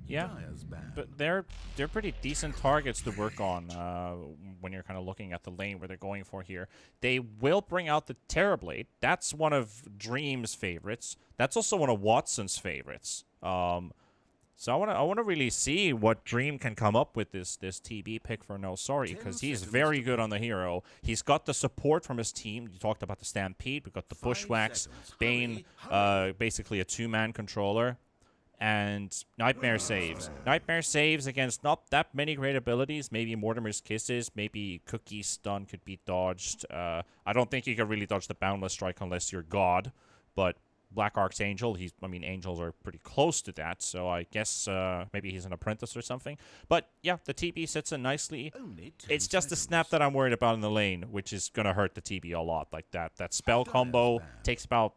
Yeah, but they're pretty decent targets to work on when you're kind of looking at the lane where they're going for here. They will bring out the Terrorblade. That's one of Dream's favorites. That's also one of Watson's favorites. So I want to really see what Dream can come up with this TB pick for NoSorry, because he's very good on the hero. He's got the support from his team. You talked about the Stampede. We've got the Bushwhacks, Bane, basically a two-man controller, and Nightmare saves. Nightmare saves against not that many great abilities. Maybe Mortimer's Kisses, maybe Cookie's stun could be dodged. I don't think you can really dodge the Boundless Strike unless you're God, but Black Archangel, angels are pretty close to that, so I guess maybe he's an apprentice or something. But yeah, the TB sits in nicely. It's just the snap that I'm worried about in the lane, which is going to hurt the TB a lot. Like that spell combo takes about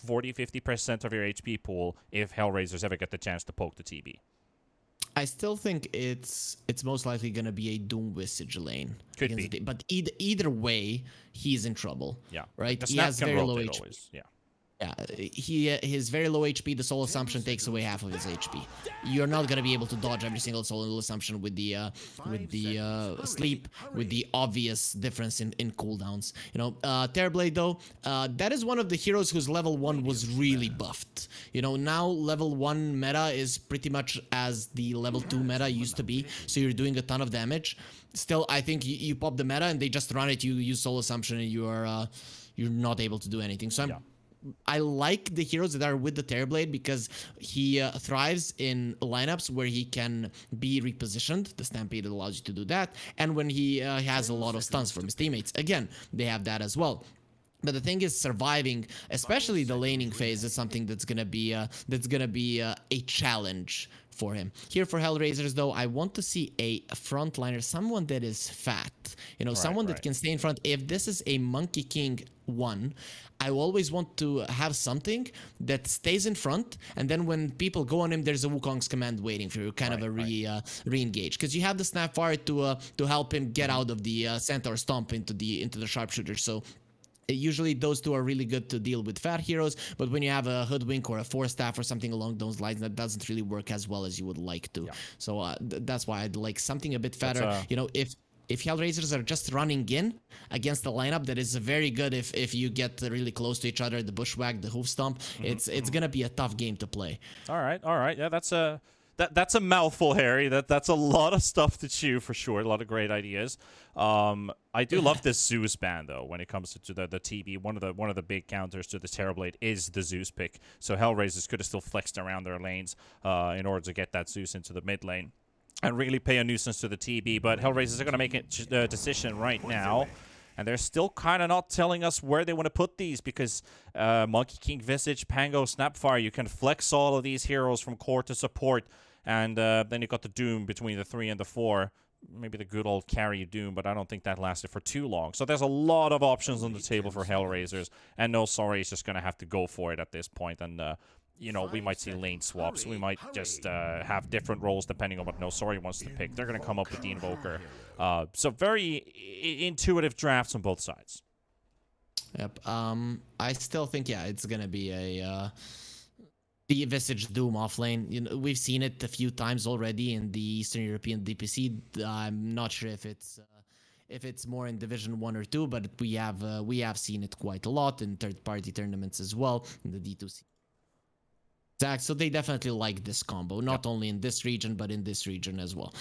40-50% of your HP pool if HellRaisers ever get the chance to poke the TB. I still think it's most likely going to be a Doom Visage lane. Could be. But either way, he's in trouble. Yeah. Right? The He snap has can very low rotate HP. always. Yeah. Yeah, his very low HP, the Soul Assumption takes away half of his HP. You're not gonna be able to dodge every single Soul Assumption with the sleep, with the obvious difference in cooldowns. You know, Terrorblade though, that is one of the heroes whose level 1 was really buffed. You know, now level 1 meta is pretty much as the level 2 meta used to be, so you're doing a ton of damage. Still, I think you pop the meta and they just run it, you use Soul Assumption and you're not able to do anything. So I like the heroes that are with the Terrorblade because he thrives in lineups where he can be repositioned. The Stampede allows you to do that. And when he has a lot of stuns from his teammates. Again, they have that as well. But the thing is, surviving, especially the laning phase, is something that's gonna be a challenge for him. Here for HellRaisers, though, I want to see a frontliner, someone that is fat. You know, someone that can stay in front. If this is a Monkey King 1, I always want to have something that stays in front, and then when people go on him, there's a Wukong's command waiting for you, kind of a re-engage. Because you have the Snapfire to help him get out of the Centaur Stomp into the Sharpshooter. So usually those two are really good to deal with fat heroes, but when you have a Hoodwink or a Force Staff or something along those lines, that doesn't really work as well as you would like to. So that's why I'd like something a bit fatter. You know, if HellRaisers are just running in against a lineup that is very good if you get really close to each other, the Bushwhack, the Hoof Stomp, it's gonna be a tough game to play. All right. Yeah, that's a mouthful, Harry. That's a lot of stuff to chew for sure. A lot of great ideas. I do love this Zeus ban though. When it comes to the TB, one of the big counters to the Terrorblade is the Zeus pick. So HellRaisers could have still flexed around their lanes in order to get that Zeus into the mid lane and really pay a nuisance to the TB. But HellRaisers are going to make a decision right now. And they're still kind of not telling us where they want to put these because Monkey King, Visage, Pango, Snapfire, you can flex all of these heroes from core to support. And then you got the Doom between the 3 and the 4. Maybe the good old carry Doom, but I don't think that lasted for too long. So there's a lot of options on the table for HellRaisers. And NoSorry is just going to have to go for it at this point. And you know, we might see lane swaps. We might just have different roles depending on what NoSorry wants to pick. They're going to come up with the Invoker. So very intuitive drafts on both sides. Yep. I still think, it's going to be the Visage Doom offlane. You know, we've seen it a few times already in the Eastern European DPC. I'm not sure if it's more in Division 1 or 2, but we have seen it quite a lot in third-party tournaments as well, in the D2C. So they definitely like this combo, not only in this region, but in this region as well.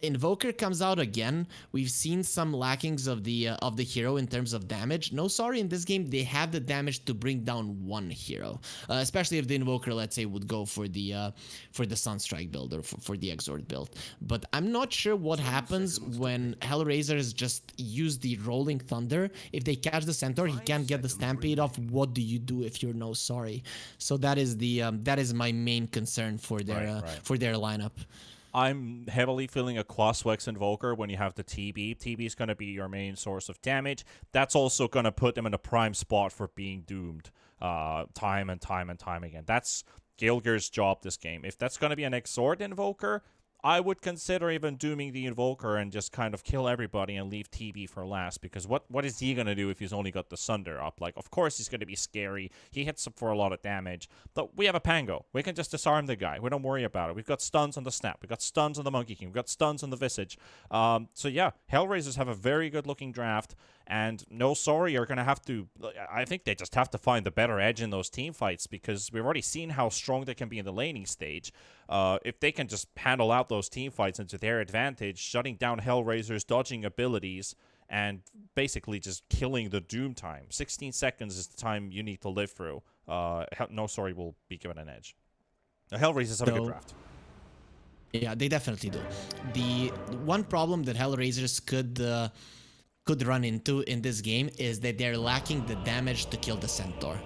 Invoker comes out again. We've seen some lackings of the hero in terms of damage. NoSorry in this game, they have the damage to bring down one hero, especially if the Invoker, let's say, would go for the Sunstrike build or for the Exort build. But I'm not sure what happens when HellRaisers just use the Rolling Thunder. If they catch the Centaur, he can't get the Stampede off. What do you do if you're NoSorry? So that is my main concern for their lineup. I'm heavily feeling a Quaswex Invoker when you have the TB. TB is going to be your main source of damage. That's also going to put them in a prime spot for being doomed time and time again. That's Gilger's job this game. If that's going to be an Exort Invoker, I would consider even dooming the Invoker and just kind of kill everybody and leave TB for last, because what is he going to do if he's only got the Sunder up? Like, of course he's going to be scary. He hits up for a lot of damage, but we have a Pango. We can just disarm the guy. We don't worry about it. We've got stuns on the Snap. We've got stuns on the Monkey King. We've got stuns on the Visage. So yeah, HellRaisers have a very good looking draft, and NoSorry are going to have to, I think they just have to find the better edge in those team fights, because we've already seen how strong they can be in the laning stage. If they can just handle out those team fights into their advantage, shutting down HellRaisers, dodging abilities, and basically just killing the Doom time. 16 seconds is the time you need to live through. NoSorry will be given an edge. The HellRaisers have a good draft. Yeah, they definitely do. The one problem that HellRaisers could run into in this game is that they're lacking the damage to kill the Centaur.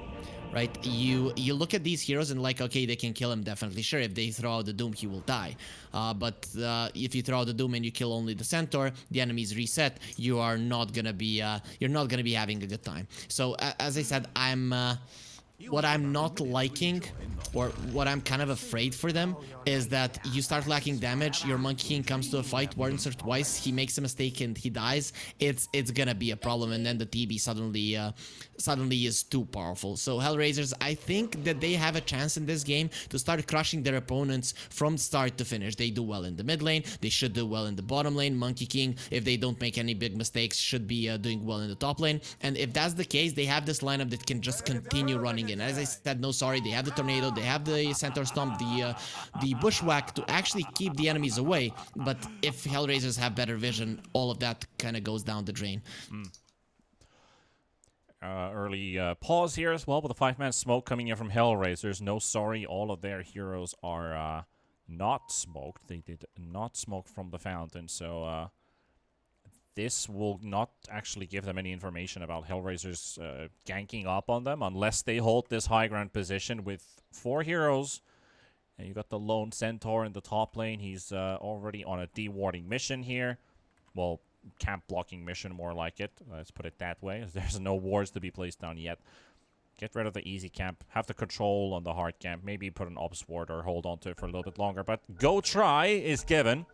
Right? You look at these heroes and like, okay, they can kill him, definitely. Sure, if they throw out the Doom, he will die. But if you throw out the Doom and you kill only the Centaur, the enemies reset. You are not gonna be having a good time. So as I said, what I'm not liking, or what I'm kind of afraid for them, is that you start lacking damage, your Monkey King comes to a fight once or twice, he makes a mistake and he dies, it's gonna be a problem, and then the TB suddenly is too powerful. So HellRaisers, I think that they have a chance in this game to start crushing their opponents from start to finish. They do well in the mid lane, they should do well in the bottom lane. Monkey King, if they don't make any big mistakes, should be doing well in the top lane, and if that's the case, they have this lineup that can just continue running in. As I said, NoSorry, they have the Tornado, they have the Centaur Stomp, the Bushwhack to actually keep the enemies away, but if HellRaisers have better vision, all of that kind of goes down the drain. Early pause here as well with a 5-man smoke coming in from HellRaisers. NoSorry, all of their heroes are not smoked. They did not smoke from the fountain, so this will not actually give them any information about HellRaisers ganking up on them unless they hold this high ground position with 4 heroes. And you got the lone Centaur in the top lane. He's already on a dewarding mission here. Well, camp blocking mission, more like it. Let's put it that way. There's no wards to be placed down yet. Get rid of the easy camp. Have the control on the hard camp. Maybe put an ops ward or hold on to it for a little bit longer. But go try is given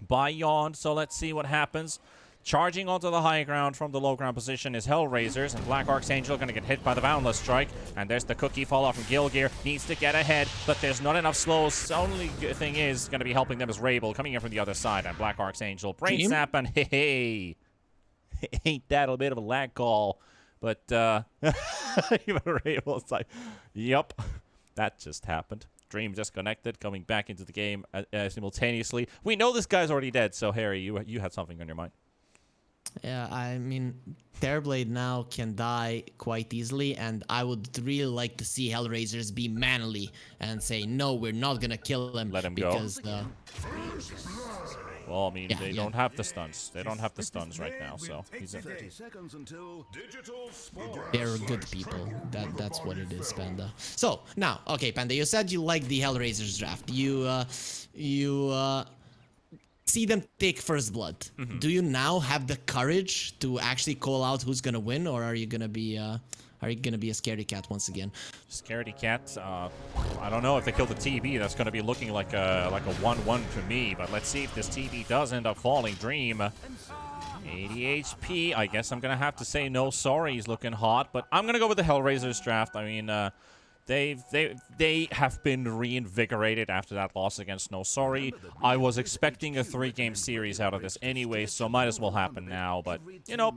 by Yawn. So let's see what happens. Charging onto the high ground from the low ground position is HellRaisers, and Black Archangel going to get hit by the Boundless Strike. And there's the cookie fall off from Gilgear. Needs to get ahead, but there's not enough slows. The only thing is going to be helping them is Rabel coming in from the other side. And Black Archangel, Brain Snap, and hey, ain't that a bit of a lag call? But even Rabel's like, yep, that just happened. Dream disconnected, coming back into the game simultaneously. We know this guy's already dead, so Harry, you had something on your mind. Yeah, I mean, Terrorblade now can die quite easily, and I would really like to see HellRaisers be manly and say, no, we're not gonna kill him. Let him because, go. Well, I mean, they don't have the stuns. They don't have the stuns right now, so he's in. They're good people. That's what it is, Panda. So, now, okay, Panda, you said you like the HellRaisers draft. You see them take first blood. Do you now have the courage to actually call out who's gonna win, or are you gonna be a scaredy cat once again? Scaredy cat. I don't know if they kill the TB. That's gonna be looking like a 1-1 to me. But let's see if this TB does end up falling. Dream. 80 HP. I guess I'm gonna have to say NoSorry. He's looking hot, but I'm gonna go with the HellRaisers draft. I mean, They have been reinvigorated after that loss against NoSorry. I was expecting a 3-game series out of this anyway, so might as well happen now. But, you know,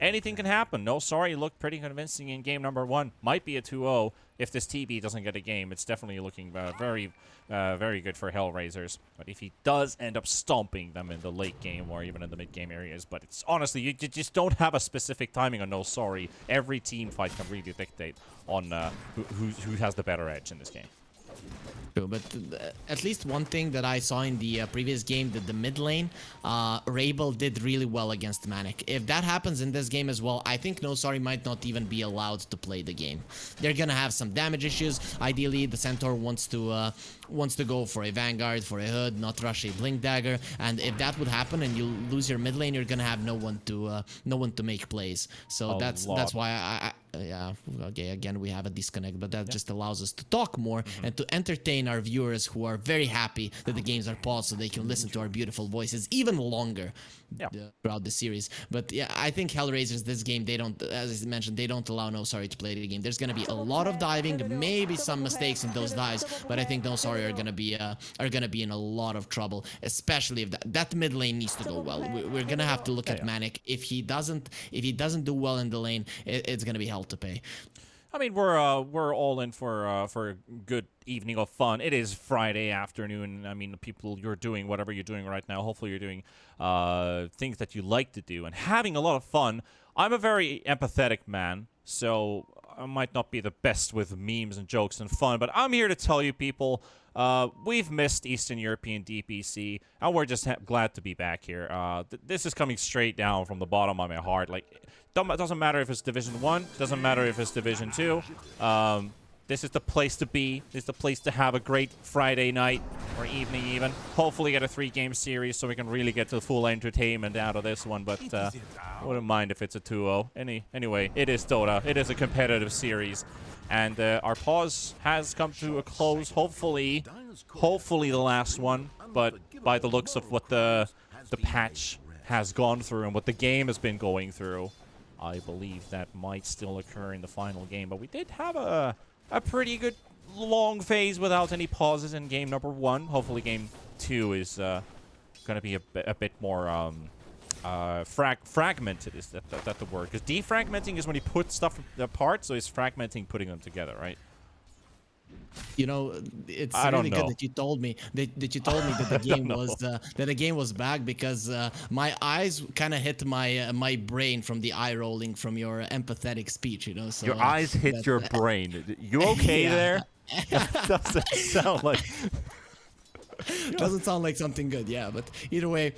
anything can happen. NoSorry looked pretty convincing in game number 1. Might be a 2-0 if this TB doesn't get a game. It's definitely looking very good for HellRaisers. But if he does end up stomping them in the late game or even in the mid-game areas, but it's honestly, you just don't have a specific timing on NoSorry. Every team fight can really dictate on who has the better edge in this game. True, but at least one thing that I saw in the previous game, that the mid lane, Rabel did really well against Manic. If that happens in this game as well, I think NoSorry might not even be allowed to play the game. They're gonna have some damage issues. Ideally, the Centaur wants to go for a Vanguard, for a Hood, not rush a Blink Dagger. And if that would happen and you lose your mid lane, you're gonna have no one to make plays. So that's why yeah, okay, again, we have a disconnect, but that just allows us to talk more and to entertain our viewers who are very happy that the games are paused so they can listen to our beautiful voices even longer Yeah. throughout the series. But yeah, I think HellRaisers, this game, they don't, as I mentioned, they don't allow NoSorry to play the game. There's gonna be a lot of diving, maybe some mistakes in those dives, but I think NoSorry are gonna be in a lot of trouble, especially if that mid lane needs to go well. We're gonna have to look at Manic. If he doesn't do well in the lane, it's gonna be hell to pay. I mean, we're all in for a good evening of fun. It is Friday afternoon. I mean, people, you're doing whatever you're doing right now. Hopefully, you're doing things that you like to do and having a lot of fun. I'm a very empathetic man, so I might not be the best with memes and jokes and fun, but I'm here to tell you, people, we've missed Eastern European DPC, and we're just glad to be back here. This is coming straight down from the bottom of my heart. Like, doesn't matter if it's Division 1, doesn't matter if it's Division 2. This is the place to be. This is the place to have a great Friday night or evening even. Hopefully get a 3-game series so we can really get the full entertainment out of this one, but I wouldn't mind if it's a 2-0. Anyway, it is Dota. It is a competitive series. And our pause has come to a close. Hopefully the last one. But by the looks of what the patch has gone through and what the game has been going through, I believe that might still occur in the final game. But we did have a pretty good long phase without any pauses in game number 1. Hopefully game 2 is going to be a bit more fragmented. Is that the word? Because defragmenting is when you put stuff apart, so it's fragmenting putting them together, right? You know, it's really good that you told me that the game was that the game was back, because my eyes kind of hit my brain from the eye rolling from your empathetic speech. You know, so your eyes hit your brain. You okay there? That doesn't sound like. Doesn't sound like something good. Yeah, but either way.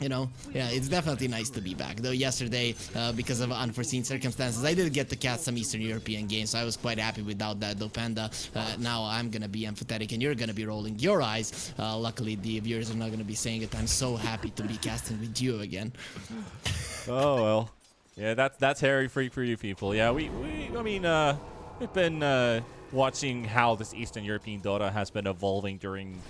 You know, yeah, it's definitely nice to be back. Though yesterday, because of unforeseen circumstances, I did get to catch some Eastern European games, so I was quite happy without that. Though, Panda, now I'm gonna be empathetic and you're gonna be rolling your eyes. Luckily, the viewers are not gonna be saying it. I'm so happy to be casting with you again. Oh well, yeah, that's hairy freak for you people. Yeah, I mean, we've been watching how this Eastern European Dota has been evolving during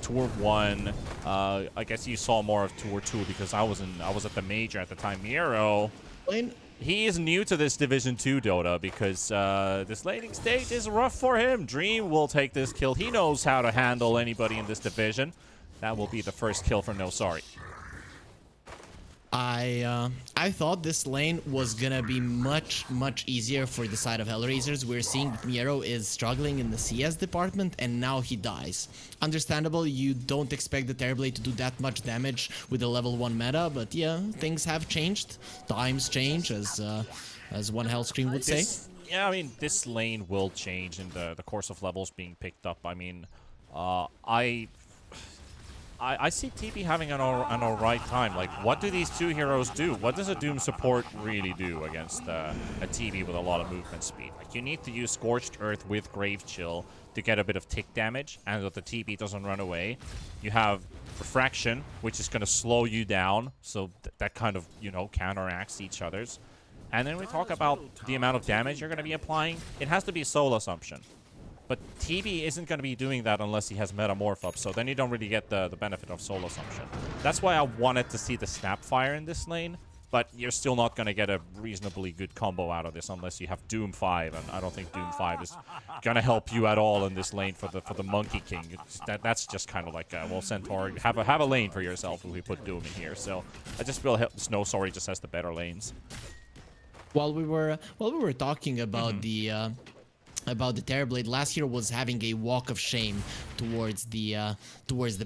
Tour 1. I guess you saw more of Tour 2 because I was at the major at the time. Miro, he is new to this Division 2 Dota because this laning stage is rough for him. Dream will take this kill. He knows how to handle anybody in this division. That will be the first kill for NoSorry. I thought this lane was gonna be much easier for the side of HellRaisers. We're seeing that Miro is struggling in the CS department, and now he dies. Understandable, you don't expect the Terrorblade to do that much damage with the level 1 meta, but yeah, things have changed. Times change, as one Hellscream would say. Yeah, I mean, this lane will change in the course of levels being picked up. I mean, I see TP having an alright time. Like, what do these two heroes do? What does a Doom support really do against a TP with a lot of movement speed? Like, you need to use Scorched Earth with Grave Chill to get a bit of tick damage, and that the TP doesn't run away. You have Refraction, which is going to slow you down, so that kind of, you know, counteracts each other's. And then we talk about the amount of damage you're going to be applying. It has to be Soul Assumption. But TB isn't going to be doing that unless he has Metamorph up, so then you don't really get the benefit of Soul Assumption. That's why I wanted to see the Snapfire in this lane, but you're still not going to get a reasonably good combo out of this unless you have Doom 5, and I don't think Doom 5 is going to help you at all in this lane for the Monkey King. That's just kind of like, well, Centaur, have a lane for yourself if we put Doom in here. So I just feel NoSorry just has the better lanes. While we were talking about the Terrorblade, last year was having a walk of shame towards the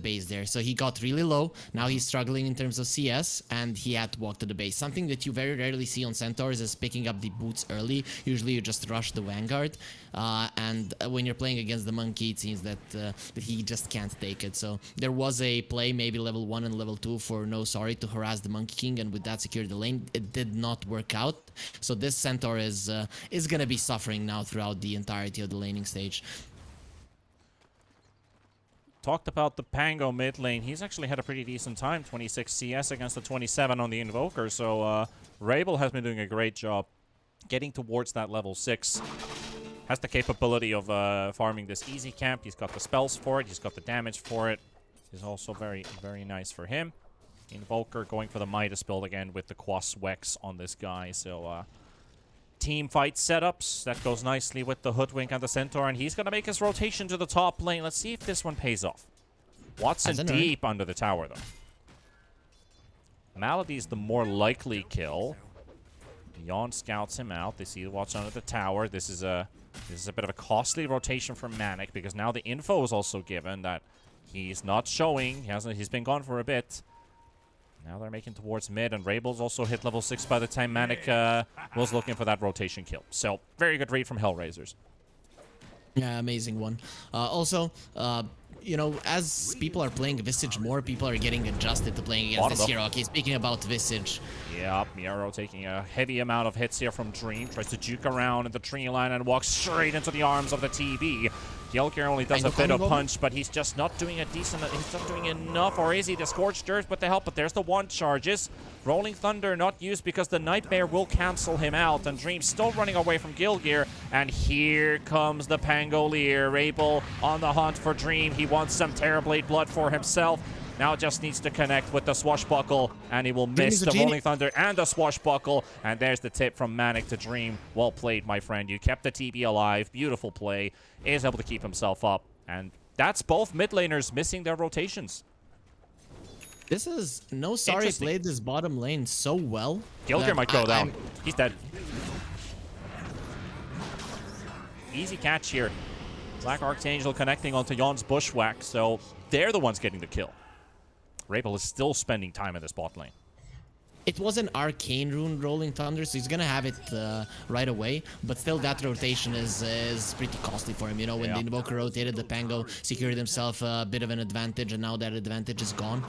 base there. So he got really low. Now he's struggling in terms of CS, and he had to walk to the base. Something that you very rarely see on Centaurs is picking up the boots early. Usually you just rush the Vanguard, and when you're playing against the Monkey, it seems that he just can't take it. So there was a play, maybe level 1 and level 2 for NoSorry to harass the Monkey King, and with that secure the lane. It did not work out. So this Centaur is gonna be suffering now throughout the entirety of the laning stage. Talked about the Pango mid lane. He's actually had a pretty decent time. 26 CS against the 27 on the Invoker. So Rabel has been doing a great job. getting towards that level 6. Has the capability of farming this easy camp. He's got the spells for it. He's got the damage for it. Is also very, very nice for him. Invoker going for the Midas build again with the Quas Wex on this guy. So, team fight setups. That goes nicely with the Hoodwink and the Centaur. And he's going to make his rotation to the top lane. Let's see if this one pays off. Watson deep under the tower, though. Malady's the more likely kill. Yon scouts him out. They see what's under the tower. This is a bit of a costly rotation for Manic because now the info is also given that he's not showing. He's been gone for a bit. Now they're making towards mid, and Rabel's also hit level 6 by the time Manic was looking for that rotation kill. So, very good read from HellRaisers. Yeah, amazing one. Also, you know, as people are playing Visage more, people are getting adjusted to playing against this hero. Okay, speaking about Visage. Yeah, Miero taking a heavy amount of hits here from Dream. Tries to juke around in the tree line and walks straight into the arms of the TB. Gyelkir only does a bit of punch, but he's just not doing a decent... He's not doing enough, or is he? The Scorched Earth with the help, but there's the one charges. Rolling Thunder not used because the Nightmare will cancel him out, and Dream still running away from Gilgir. And here comes the Pangolier. Rabel on the hunt for Dream. He wants some Terrorblade blood for himself. Now just needs to connect with the Swashbuckle, and he will miss the Rolling Thunder and the Swashbuckle. And there's the tip from Manic to Dream. Well played, my friend. You kept the TB alive. Beautiful play. Is able to keep himself up. And that's both mid laners missing their rotations. This is... NoSorry played this bottom lane so well. Gilgir might go down. He's dead. Easy catch here. Black Archangel connecting onto Yon's Bushwhack, so they're the ones getting the kill. Rabel is still spending time in this bot lane. It was an Arcane Rune Rolling Thunder, so he's gonna have it right away. But still, that rotation is pretty costly for him. You know, when the Invoker rotated, the Pango secured himself a bit of an advantage, and now that advantage is gone.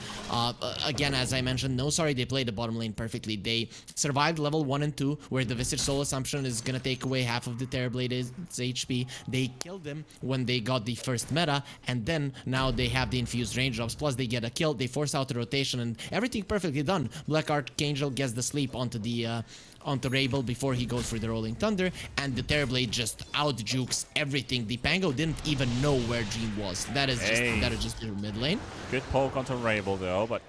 Again, as I mentioned, NoSorry, they played the bottom lane perfectly. They survived level 1 and 2, where the Visage Soul Assumption is gonna take away half of the Terrorblade's HP. They killed him when they got the first meta, and then now they have the infused range drops. Plus, they get a kill. They force out the rotation, and everything perfectly done. Black Archangel gets the sleep onto the onto Rabel before he goes for the Rolling Thunder, and the Terrorblade just out jukes everything. The Pango didn't even know where Dream was. That is just their mid lane. Good poke onto Rabel though, but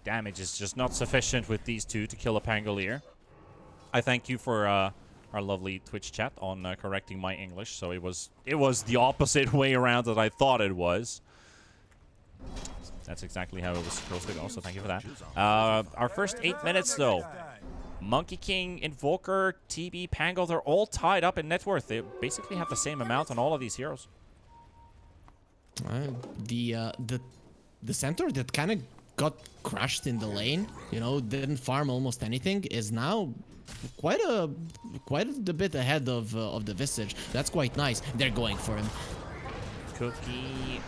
damage is just not sufficient with these two to kill a Pangolier. I thank you for our lovely Twitch chat on correcting my English. So it was the opposite way around that I thought it was. That's exactly how it was supposed to go, so thank you for that. Our first 8 minutes, though. Monkey King, Invoker, TB, Pango, they're all tied up in net worth. They basically have the same amount on all of these heroes. The Centaur that kind of got crushed in the lane, you know, didn't farm almost anything, is now quite a bit ahead of the Visage. That's quite nice. They're going for him. Cookie...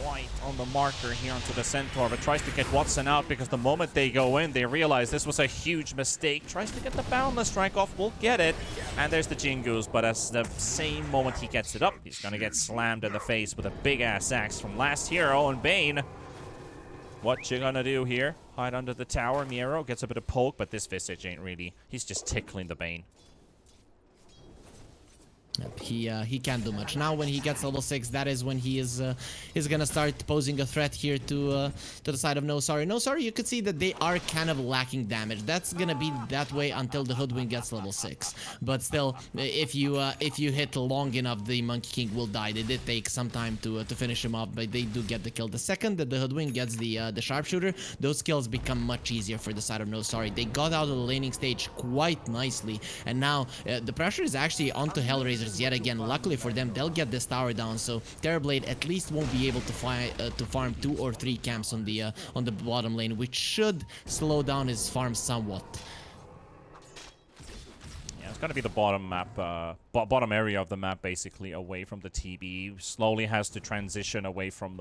White on the marker here onto the Centaur, but tries to get Watson out because the moment they go in, they realize this was a huge mistake. Tries to get the Boundless Strike off, will get it. And there's the Jingoose, but as the same moment he gets it up, he's gonna get slammed in the face with a big-ass axe from last hero, and Bane. What you gonna do here? Hide under the tower. Miero gets a bit of poke, but this Visage ain't really. He's just tickling the Bane. He can't do much. Now when he gets level 6, that is when he is gonna start posing a threat here to the side of NoSorry. NoSorry, you could see that they are kind of lacking damage. That's gonna be that way until the Hoodwink gets level 6. But still, if you hit long enough, the Monkey King will die. They did take some time to finish him off, but they do get the kill. The second that the Hoodwink gets the Sharpshooter, those kills become much easier for the side of NoSorry. They got out of the laning stage quite nicely, and now the pressure is actually onto HellRaisers yet again. Luckily for them, they'll get this tower down, so Terrorblade at least won't be able to farm 2 or 3 camps on the bottom lane, which should slow down his farm somewhat. Yeah, it's gonna be the bottom map, bottom area of the map, basically away from the TB. Slowly has to transition away from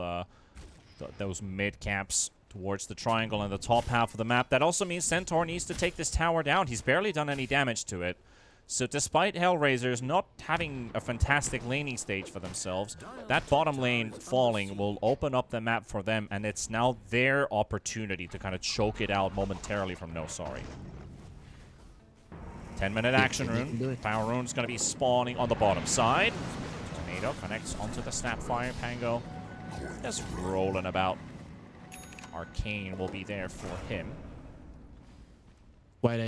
those mid camps towards the triangle in the top half of the map. That also means Centaur needs to take this tower down. He's barely done any damage to it. So despite HellRaisers not having a fantastic laning stage for themselves, that bottom lane falling will open up the map for them, and it's now their opportunity to kind of choke it out momentarily from NoSorry. 10-minute action rune. Power rune's going to be spawning on the bottom side. Tornado connects onto the Snapfire. Pango just rolling about. Arcane will be there for him. Quite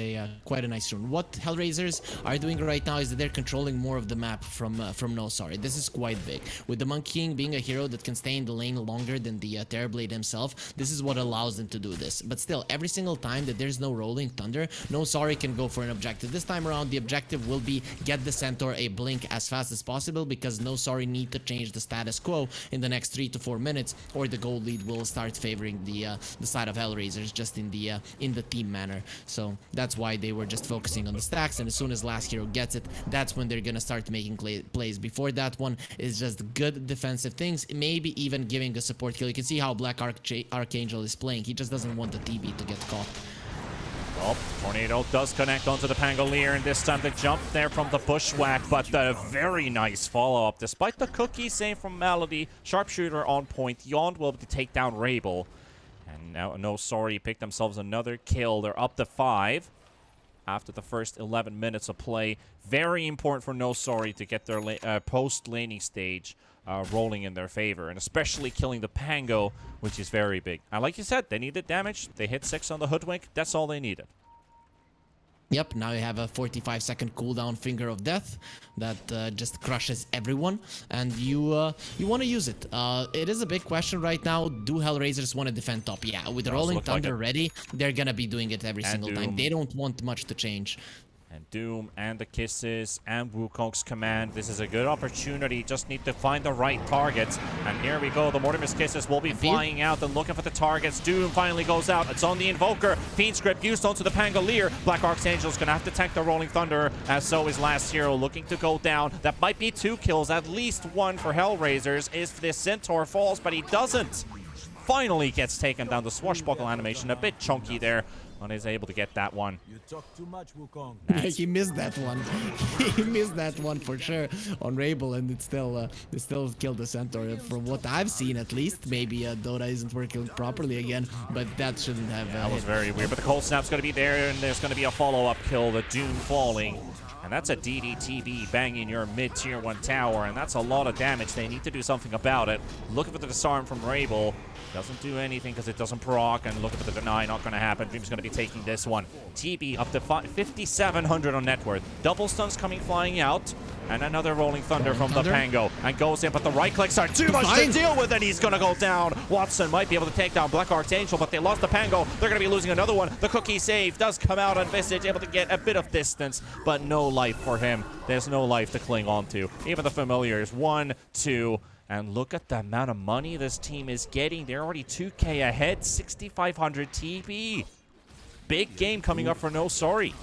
a nice rune. What HellRaisers are doing right now is that they're controlling more of the map from NoSorry. This is quite big. With the Monkey King being a hero that can stay in the lane longer than the Terrorblade himself, this is what allows them to do this. But still, every single time that there's no Rolling Thunder, NoSorry can go for an objective. This time around, the objective will be get the Centaur a blink as fast as possible, because NoSorry need to change the status quo in the next 3 to 4 minutes, or the gold lead will start favoring the side of HellRaisers just in the team manner. So that's why they were just focusing on the stacks, and as soon as last hero gets it, that's when they're gonna start making plays. Before that one is just good defensive things, maybe even giving a support kill. You can see how Black Archangel is playing. He just doesn't want the TB to get caught. Well, Tornado does connect onto the Pangolier, and this time the jump there from the Bushwhack, but the very nice follow-up. Despite the cookie save from Melody, Sharpshooter on point, Yond will be able to take down Rabel. And now NoSorry picked themselves another kill. They're up to 5 after the first 11 minutes of play. Very important for NoSorry to get their post-laning stage rolling in their favor, and especially killing the Pango, which is very big. And like you said, they needed damage. They hit 6 on the Hoodwink. That's all they needed. Yep, now you have a 45-second cooldown Finger of Death that just crushes everyone, and you want to use it. It is a big question right now. Do HellRaisers want to defend top? Yeah, with Rolling Thunder ready, they're gonna be doing it every single time. They don't want much to change. And Doom and the Kisses and Wukong's command. This is a good opportunity. Just need to find the right targets. And here we go. The Mortimer's Kisses will be flying out and looking for the targets. Doom finally goes out. It's on the Invoker. Fiend Script used onto the Pangolier. Black Archangel's going to have to tank the Rolling Thunder, as so is Last Hero looking to go down. That might be 2 kills, at least 1 for HellRaisers if this Centaur falls, but he doesn't. Finally gets taken down. The swashbuckle animation a bit chunky there. Is able to get that one. You talk too much, Wukong. He missed that one. He missed that one for sure on Rabel, and it still killed the Centaur. From what I've seen, at least, maybe Dota isn't working properly again, but that shouldn't have. That was very weird. But the cold snap's going to be there, and there's going to be a follow-up kill. The Doom falling. And that's a DDTB banging your mid-tier 1 tower, and that's a lot of damage. They need to do something about it. Looking for the disarm from Rabel. Doesn't do anything because it doesn't proc, and looking for the deny, not going to happen. Dream's going to be taking this one. TB up to 5,700 on net worth. Double stuns coming flying out, and another Rolling Thunder from the Pango. And goes in, but the right clicks are too much to deal with, and he's going to go down. Watson might be able to take down Black Archangel, but they lost the Pango. They're going to be losing another one. The cookie save does come out on Visage, able to get a bit of distance, but no life for him. There's no life to cling on to. Even the familiars, 1, 2, and look at the amount of money this team is getting. They're already 2K ahead, 6,500 TP. Big game coming up for NoSorry.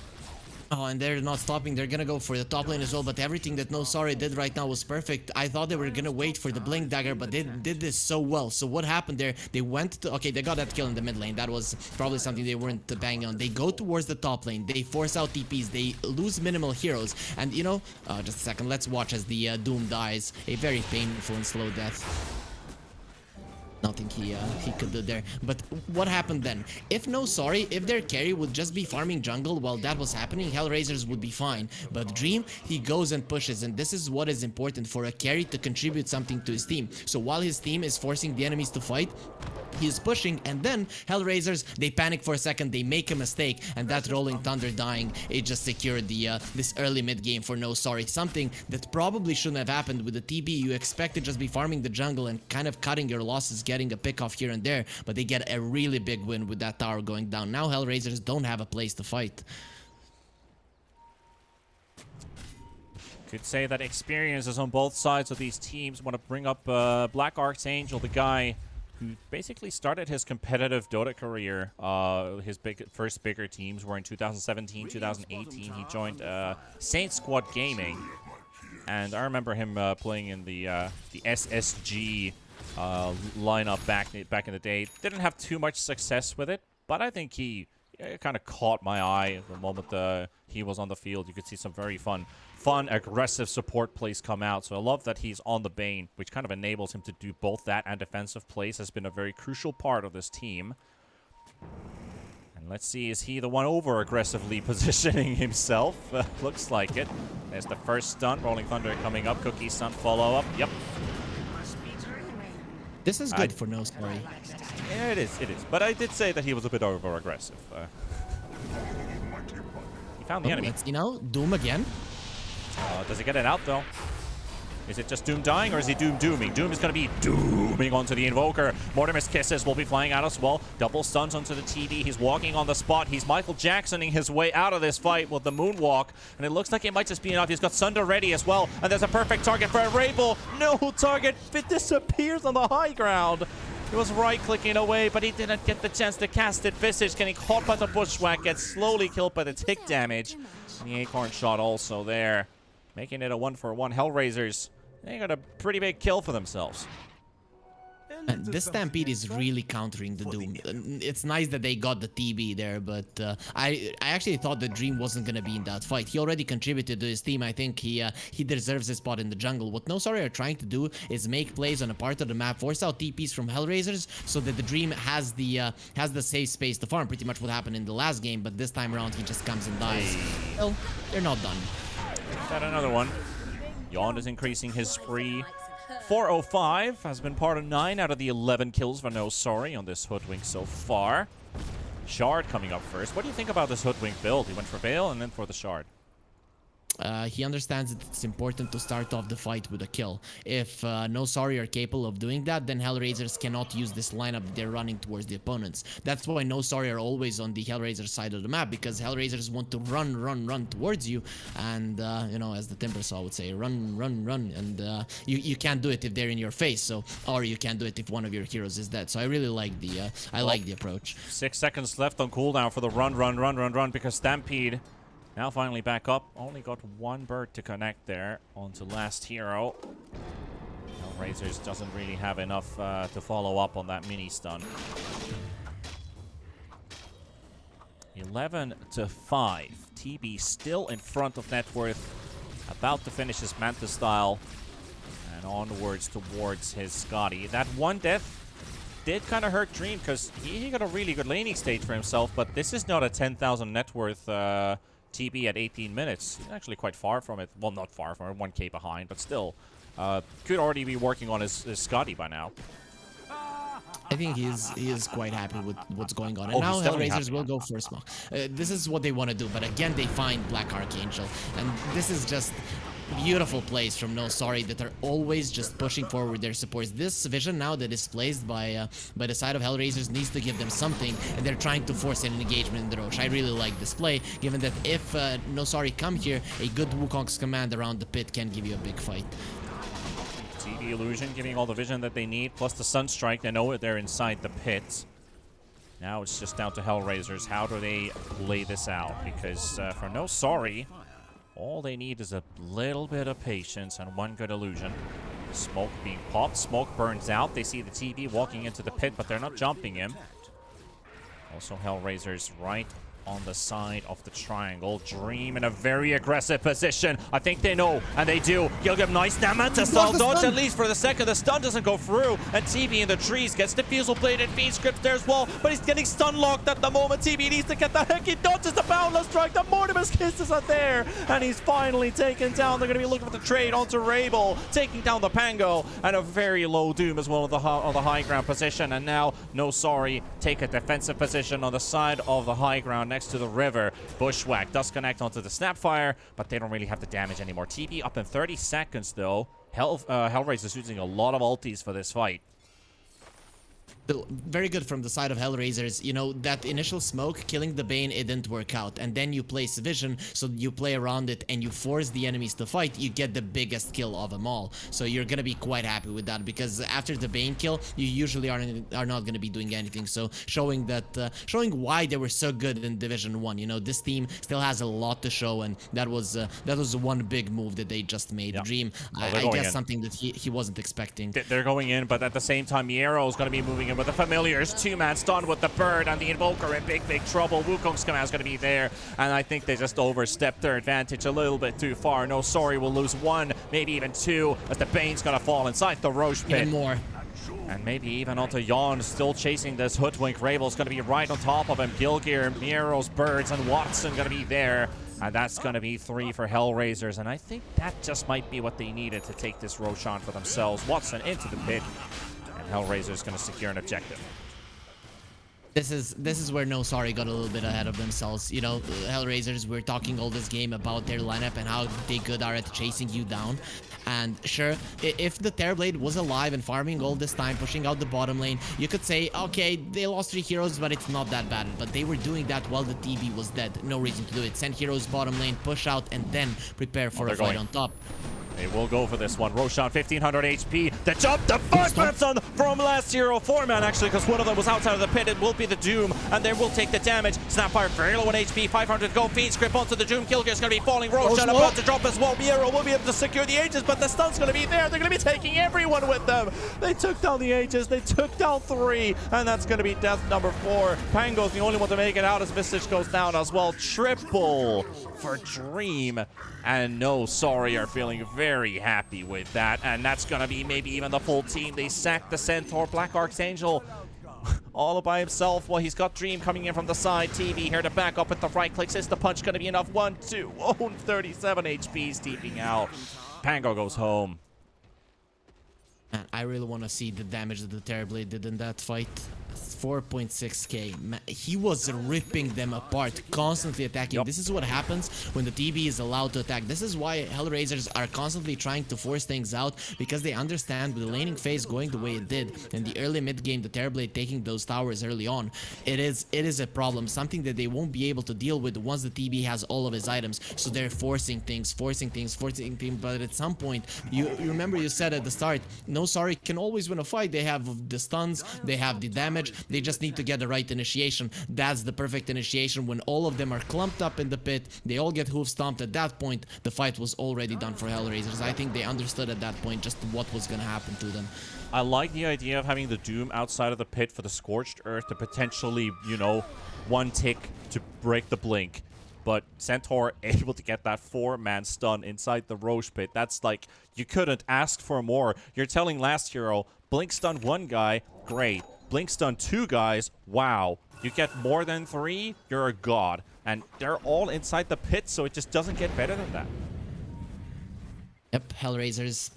Oh, and they're not stopping. They're gonna go for the top lane as well, but everything that NoSorry did right now was perfect. I thought they were gonna wait for the Blink Dagger, but they did this so well. So what happened there? They went to... Okay, they got that kill in the mid lane. That was probably something they weren't banging on. They go towards the top lane. They force out TPs. They lose minimal heroes. And, you know, just a second. Let's watch as the Doom dies. A very painful and slow death. Nothing he could do there. But what happened then? If NoSorry, if their carry would just be farming jungle while that was happening, HellRaisers would be fine. But Dream, he goes and pushes, and this is what is important for a carry to contribute something to his team. So while his team is forcing the enemies to fight, he's pushing, and then HellRaisers, they panic for a second, they make a mistake, and that Rolling Thunder dying, it just secured the this early mid game for NoSorry. Something that probably shouldn't have happened with the TB. You expect to just be farming the jungle and kind of cutting your losses, getting a pick off here and there, but they get a really big win with that tower going down. Now HellRaisers don't have a place to fight. Could say that experiences on both sides of these teams. Want to bring up Black Archangel, the guy who basically started his competitive Dota career. His first bigger teams were in 2017, 2018. He joined Saint Squad Gaming, and I remember him playing in the SSG lineup back in the day. Didn't have too much success with it, but I think he kind of caught my eye the moment he was on the field. You could see some very fun, aggressive support plays come out. So I love that he's on the Bane, which kind of enables him to do both that and defensive plays. Has been a very crucial part of this team. And Let's see, is he the one over-aggressively positioning himself? Looks like it. There's the first stun. Rolling Thunder coming up. Cookie stun follow-up. Yep. This is good for NoSorry. Yeah, it is. But I did say that he was a bit over-aggressive. He found the enemy. Let's see now. Doom again. Does he get it out, though? Is it just Doom dying, or is he dooming? Doom is going to be dooming onto the Invoker. Mortimer's Kisses will be flying out as well. Double stuns onto the TV. He's walking on the spot. He's Michael Jacksoning his way out of this fight with the Moonwalk. And it looks like it might just be enough. He's got Sunder ready as well. And there's a perfect target for a Rabel. No target. It disappears on the high ground. He was right-clicking away, but he didn't get the chance to cast it. Visage getting caught by the Bushwhack. Gets slowly killed by the tick damage. And the Acorn shot also there. Making it a 1-for-1. HellRaisers, they got a pretty big kill for themselves. And this Stampede is really countering the Doom. It's nice that they got the TB there, but I actually thought the Dream wasn't going to be in that fight. He already contributed to his team. I think he deserves a spot in the jungle. What NoSorry are trying to do is make plays on a part of the map, force out TPs from HellRaisers so that the Dream has the safe space to farm. Pretty much what happened in the last game, but this time around he just comes and dies. Well, they're not done. Got another one. Yond is increasing his spree. 405 has been part of 9 out of the 11 kills for NoSorry on this Hoodwink so far. Shard coming up first. What do you think about this Hoodwink build? He went for Veil and then for the Shard. He understands that it's important to start off the fight with a kill. If NoSorry are capable of doing that, then HellRaisers cannot use this lineup that they're running towards the opponents. That's why NoSorry are always on the HellRaiser side of the map, because HellRaisers want to run towards you, and you know, as the Timbersaw would say, run, and you can't do it if they're in your face, so, or you can't do it if one of your heroes is dead. So I really like the like the approach. 6 seconds left on cooldown for the run, because Stampede now finally back up. Only got one bird to connect there onto last hero. HellRaisers doesn't really have enough to follow up on that mini stun. 11-5. TB still in front of net worth. About to finish his Manta style. And onwards towards his Scotty. That one death did kind of hurt Dream, because he got a really good laning stage for himself, but this is not a 10,000 net worth TB at 18 minutes. He's actually quite far from it. Well, not far from it, 1k behind, but still. Could already be working on his Scotty by now. I think he is quite happy with what's going on. And now HellRaisers will go for a smoke. This is what they want to do, but again they find Black Archangel. And this is just beautiful plays from NoSorry that are always just pushing forward their supports. This vision now that is placed by the side of HellRaisers needs to give them something, and they're trying to force an engagement in the Roche. I really like this play, given that if NoSorry come here, a good Wukong's command around the pit can give you a big fight. TV Illusion giving all the vision that they need, plus the Sunstrike. They know they're inside the pit. Now it's just down to HellRaisers. How do they play this out? Because for NoSorry, all they need is a little bit of patience and one good illusion. Smoke being popped. Smoke burns out. They see the TV walking into the pit, but they're not jumping him. Also, HellRaisers right on the side of the triangle. Dream in a very aggressive position. I think they know, and they do. Gilgam, nice damage. A stall dodge at least for the second. The stun doesn't go through, and TB in the trees gets the Fusel Blade and Fiend Script there as well, but he's getting stun locked at the moment. TB needs to get the heck. He dodges the Boundless Strike. The Mortimer's Kisses are there, and he's finally taken down. They're going to be looking for the trade onto Rabel, taking down the Pango, and a very low Doom as well on the high ground position. And now NoSorry take a defensive position on the side of the high ground next to the river. Bushwhack does connect onto the Snapfire, but they don't really have the damage anymore. TB up in 30 seconds though. HellRaisers is using a lot of ultis for this fight. Very good from the side of HellRaisers. You know, that initial smoke, killing the Bane, it didn't work out. And then you place Vision, so you play around it and you force the enemies to fight, you get the biggest kill of them all. So you're gonna be quite happy with that, because after the Bane kill, you usually are not gonna be doing anything. So showing that, showing why they were so good in Division 1. You know, this team still has a lot to show, and that was one big move that they just made. Yeah. Dream, I guess something that he wasn't expecting. They're going in, but at the same time, Miero is gonna be moving in with the Familiars. 2-man stun with the Bird and the Invoker in big trouble. Wukong's command is going to be there, and I think they just overstepped their advantage a little bit too far. NoSorry will lose 1, maybe even 2, as the Bane's going to fall inside the Roche pit. Even more. And maybe even onto Yon, still chasing this Hoodwink. Rabel's going to be right on top of him. Gilgear, Miro's Birds, and Watson going to be there. And that's going to be 3 for HellRaisers. And I think that just might be what they needed to take this Roshan for themselves. Watson into the pit. And HellRaisers going to secure an objective. This is where NoSorry got a little bit ahead of themselves. You know, HellRaisers were talking all this game about their lineup and how they good are at chasing you down. And sure, if the Terrorblade was alive and farming all this time, pushing out the bottom lane, you could say, okay, they lost 3 heroes, but it's not that bad. But they were doing that while the TB was dead. No reason to do it. Send heroes bottom lane, push out, and then prepare for a fight on top. They will go for this one. Roshan, 1500 HP. The jump, the 5-man stun from last hero. 4-man actually, because one of them was outside of the pit. It will be the Doom, and they will take the damage. Snapfire, very low on HP. 500 go. Feed script onto the Doom. Killgear is going to be falling. Roshan about to drop as well. Miero will be able to secure the Aegis, but the stun's going to be there. They're going to be taking everyone with them. They took down the Aegis. They took down 3, and that's going to be death number 4. Pango's the only one to make it out as Visage goes down as well. Triple for Dream. And NoSorry are feeling very happy with that. And that's going to be maybe even the full team. They sacked the Centaur. Black Archangel all by himself. Well, he's got Dream coming in from the side. TV here to back up with the right clicks. Is the punch going to be enough? 1, 2. Oh, 37 HP steeping out. Pango goes home. Man, I really want to see the damage that the Terrorblade did in that fight. 4.6k. He was ripping them apart, constantly attacking. Yep. This is what happens when the TB is allowed to attack. This is why HellRaisers are constantly trying to force things out, because they understand with the laning phase going the way it did, in the early mid game, the Terrorblade taking those towers early on, it is a problem, something that they won't be able to deal with once the TB has all of his items. So they're forcing things, but at some point, you remember you said at the start, NoSorry can always win a fight. They have the stuns, they have the damage. They just need to get the right initiation. That's the perfect initiation. When all of them are clumped up in the pit, they all get hoof stomped. At that point, the fight was already done for HellRaisers. I think they understood at that point just what was going to happen to them. I like the idea of having the Doom outside of the pit for the Scorched Earth to potentially, you know, one tick to break the blink. But Centaur able to get that 4-man stun inside the Roche pit. That's like, you couldn't ask for more. You're telling last hero, blink stun 1 guy, great. Blink stun 2 guys, wow. You get more than 3, you're a god. And they're all inside the pit, so it just doesn't get better than that. Yep, HellRaisers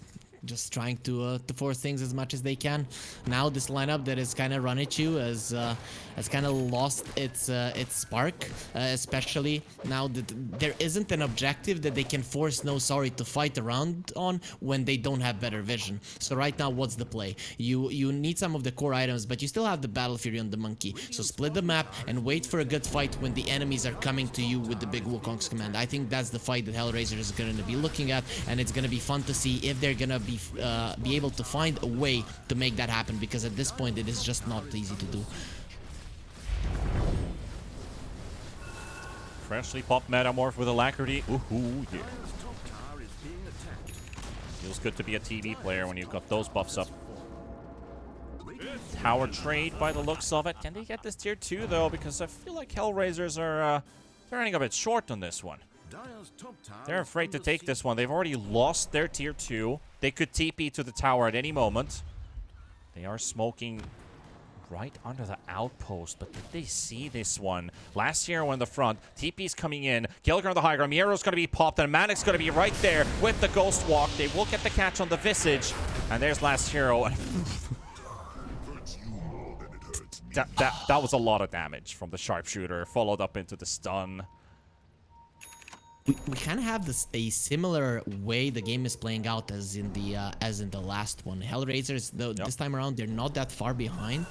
just trying to force things as much as they can. Now this lineup that is kind of run at you has kind of lost its spark, especially now that there isn't an objective that they can force NoSorry to fight around on when they don't have better vision. So right now, what's the play? You need some of the core items, but you still have the Battle Fury on the Monkey. So split the map and wait for a good fight when the enemies are coming to you with the big Wukong's command. I think that's the fight that HellRaisers is going to be looking at, and it's going to be fun to see if they're going to be able to find a way to make that happen, because at this point it is just not easy to do. Freshly popped Metamorph with Alacrity. Ooh, yeah. Feels good to be a TV player when you've got those buffs up. Tower trade by the looks of it. Can they get this tier 2 though? Because I feel like HellRaisers are they're running a bit short on this one. They're afraid to take this one. They've already lost their tier 2. They could TP to the tower at any moment. They are smoking right under the outpost, but did they see this one? Last hero in the front, TP's coming in, Gilger on the high ground, Miero's going to be popped, and Manic's going to be right there with the Ghost Walk. They will get the catch on the Visage, and there's last hero. that was a lot of damage from the Sharpshooter, followed up into the stun. We kind of have a similar way the game is playing out as in the last one. HellRaisers, though, this time around, they're not that far behind.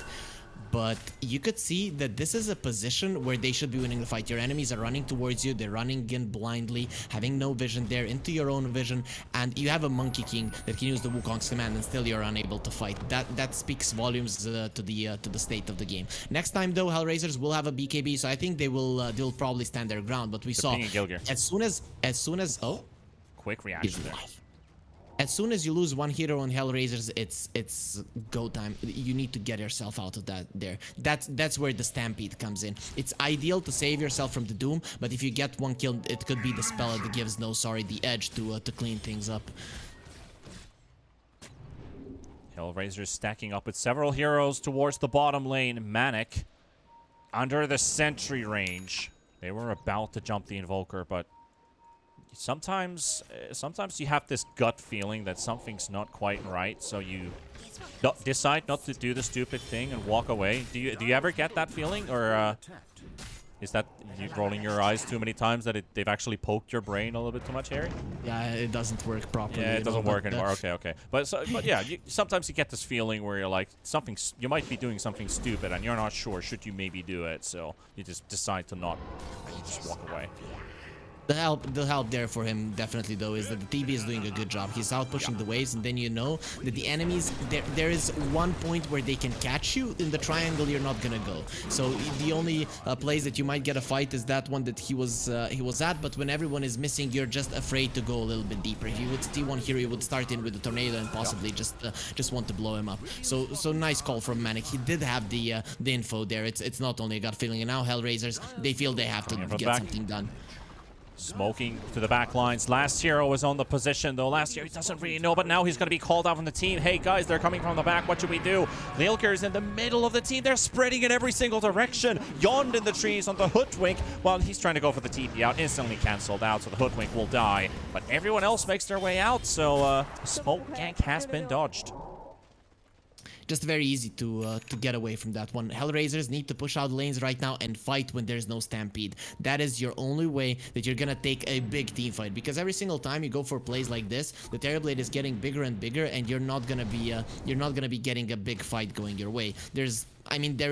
But you could see that this is a position where they should be winning the fight. Your enemies are running towards you. They're running in blindly, having no vision there, into your own vision. And you have a Monkey King that can use the Wukong's command, and still you're unable to fight. That speaks volumes to the state of the game. Next time, though, HellRaisers will have a BKB, so I think they'll probably stand their ground. But we saw as soon as oh, quick reaction there. As soon as you lose one hero on HellRaisers, it's go time. You need to get yourself out of that there. That's where the Stampede comes in. It's ideal to save yourself from the Doom, but if you get one kill, it could be the spell that gives NoSorry the edge to clean things up. HellRaisers stacking up with several heroes towards the bottom lane. Manic under the sentry range. They were about to jump the Invoker, but sometimes you have this gut feeling that something's not quite right, so you decide not to do the stupid thing and walk away. Do you ever get that feeling, or is that you rolling your eyes too many times that they've actually poked your brain a little bit too much, Harry? Yeah, it doesn't work properly. Yeah, it doesn't work anymore. Okay. But yeah, sometimes you get this feeling where you're like, you might be doing something stupid and you're not sure, should you maybe do it? So you just decide to not, and you just walk away. The help there for him definitely though is that the TB is doing a good job. He's out pushing the waves, and then you know that the enemies, there is one point where they can catch you. In the triangle you're not gonna go. So the only place that you might get a fight is that one that he was at. But when everyone is missing, you're just afraid to go a little bit deeper. If you would see one hero, you would start in with the tornado and possibly just want to blow him up. So nice call from Manic. He did have the info there. It's not only a gut feeling, and now HellRaisers, they feel they have to get something done. Smoking to the back lines. Last hero was on the position, though. Last hero, he doesn't really know, but now he's going to be called out from the team. Hey, guys, they're coming from the back. What should we do? Lilker is in the middle of the team. They're spreading in every single direction. Yond in the trees on the Hoodwink. Well, he's trying to go for the TP out. Instantly cancelled out, so the Hoodwink will die. But everyone else makes their way out, so smoke gank has been dodged. Just very easy to get away from that one. HellRaisers need to push out lanes right now and fight when there's no stampede. That is your only way that you're gonna take a big team fight, because every single time you go for plays like this, the Terrorblade is getting bigger and bigger, and you're not gonna be getting a big fight going your way. There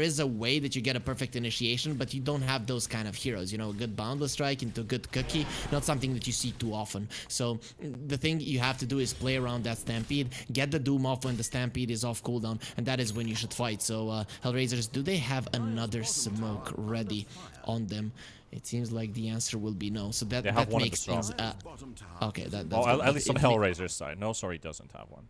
is a way that you get a perfect initiation, but you don't have those kind of heroes. You know, a good Boundless Strike into a good Cookie, not something that you see too often. So the thing you have to do is play around that Stampede, get the Doom off when the Stampede is off cooldown, and that is when you should fight. So HellRaisers, do they have another smoke ready on them? It seems like the answer will be no. So that makes things... okay, that's well, at least on HellRaiser's side. NoSorry doesn't have one.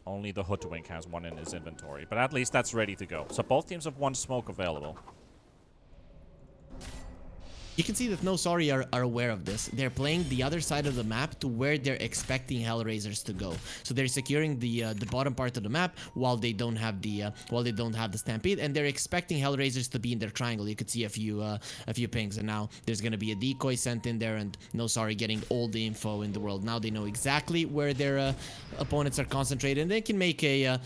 Only the Hoodwink has one in his inventory, but at least that's ready to go. So both teams have one smoke available. You can see that NoSorry are aware of this. They're playing the other side of the map to where they're expecting HellRaisers to go. So they're securing the bottom part of the map while they don't have the stampede, and they're expecting HellRaisers to be in their triangle. You could see a few pings, and now there's gonna be a decoy sent in there, and NoSorry getting all the info in the world. Now they know exactly where their opponents are concentrated, and they can make a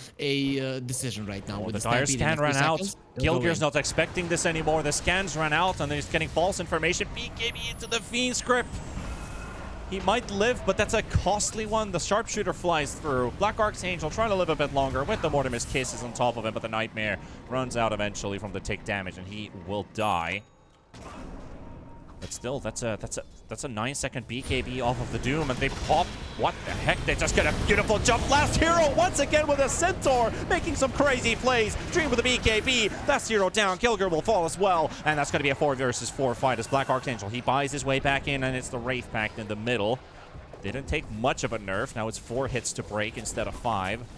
decision right now. With the dire scan ran out. Gilgir's not expecting this anymore. The scans ran out, and then he's getting false information. BKB into the Fiend script. He might live, but that's a costly one. The Sharpshooter flies through. Black Archangel trying to live a bit longer with the Mortimer's Kisses on top of him, but the Nightmare runs out eventually from the tick damage, and he will die. But still, that's a 9-second BKB off of the Doom, and they pop. What the heck? They just get a beautiful jump. Last hero once again with a Centaur, making some crazy plays. Dream with a BKB. That's hero down. Kilger will fall as well, and that's going to be a 4 versus 4 fight as Black Archangel, he buys his way back in, and it's the Wraith Pact in the middle. Didn't take much of a nerf. Now it's 4 hits to break instead of 5. And